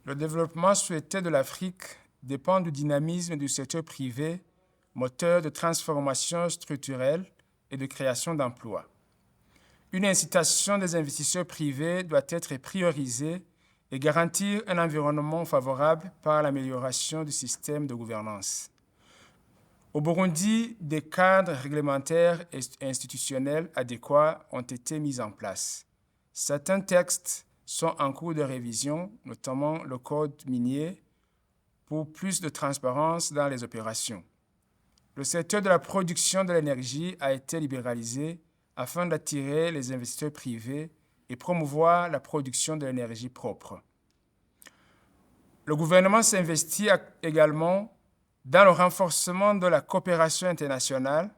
Le développement souhaité de l'Afrique dépend du dynamisme du secteur privé, moteur de transformation structurelle et de création d'emplois. Une incitation des investisseurs privés doit être priorisée et garantir un environnement favorable par l'amélioration du système de gouvernance. Au Burundi, des cadres réglementaires et institutionnels adéquats ont été mis en place. Certains textes sont en cours de révision, notamment le code minier, pour plus de transparence dans les opérations. Le secteur de la production de l'énergie a été libéralisé afin d'attirer les investisseurs privés et promouvoir la production de l'énergie propre. Le gouvernement s'investit également dans le renforcement de la coopération internationale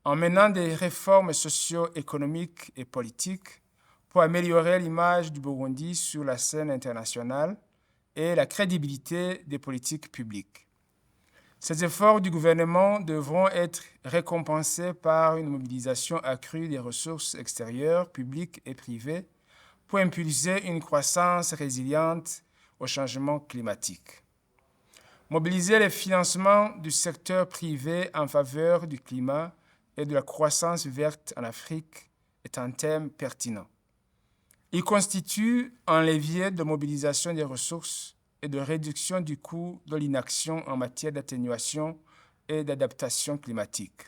en menant des réformes socio-économiques et politiques pour améliorer l'image du Burundi sur la scène internationale et la crédibilité des politiques publiques. Ces efforts du gouvernement devront être récompensés par une mobilisation accrue des ressources extérieures, publiques et privées pour impulser une croissance résiliente au changement climatique. Mobiliser les financements du secteur privé en faveur du climat et de la croissance verte en Afrique est un thème pertinent. Il constitue un levier de mobilisation des ressources et de réduction du coût de l'inaction en matière d'atténuation et d'adaptation climatique.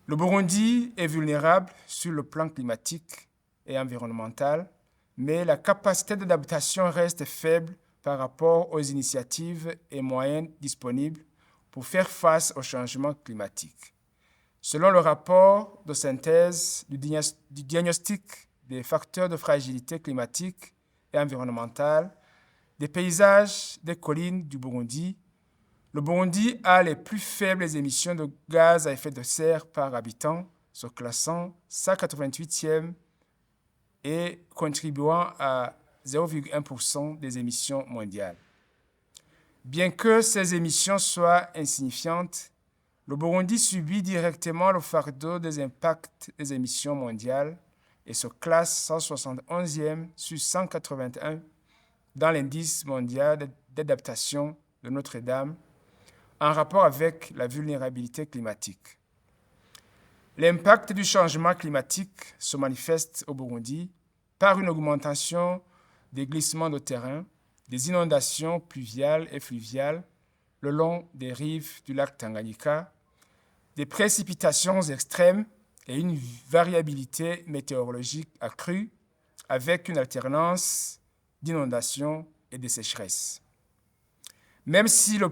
Le Burundi est vulnérable sur le plan climatique et environnemental, mais la capacité d'adaptation reste faible par rapport aux initiatives et moyens disponibles pour faire face au changement climatique. Selon le rapport de synthèse du diagnostic des facteurs de fragilité climatique et environnementale, des paysages des collines du Burundi, le Burundi a les plus faibles émissions de gaz à effet de serre par habitant, se classant 188e et contribuant à 0,1% des émissions mondiales. Bien que ces émissions soient insignifiantes, le Burundi subit directement le fardeau des impacts des émissions mondiales et se classe 171e sur 181 dans l'indice mondial d'adaptation de Notre-Dame en rapport avec la vulnérabilité climatique. L'impact du changement climatique se manifeste au Burundi par une augmentation des glissements de terrain, des inondations pluviales et fluviales le long des rives du lac Tanganyika, des précipitations extrêmes et une variabilité météorologique accrue avec une alternance d'inondations et de sécheresses. Même si le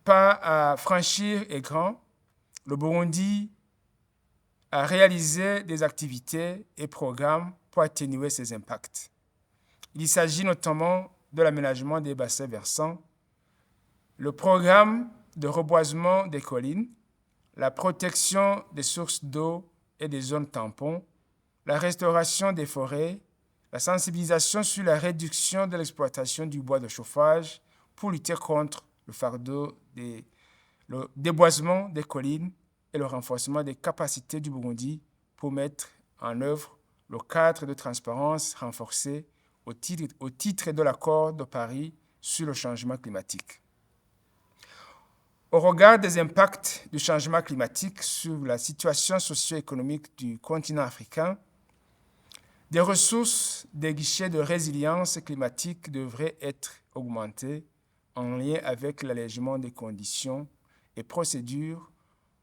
pas à franchir est grand, le Burundi a réalisé des activités et programmes pour atténuer ces impacts. Il s'agit notamment de l'aménagement des bassins versants, le programme de reboisement des collines, la protection des sources d'eau et des zones tampons, la restauration des forêts, la sensibilisation sur la réduction de l'exploitation du bois de chauffage pour lutter contre le fardeau le déboisement des collines et le renforcement des capacités du Burundi pour mettre en œuvre le cadre de transparence renforcé au titre de l'accord de Paris sur le changement climatique. Au regard des impacts du changement climatique sur la situation socio-économique du continent africain, des ressources des guichets de résilience climatique devraient être augmentées en lien avec l'allègement des conditions et procédures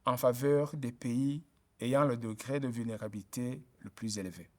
en faveur des pays ayant le degré de vulnérabilité le plus élevé.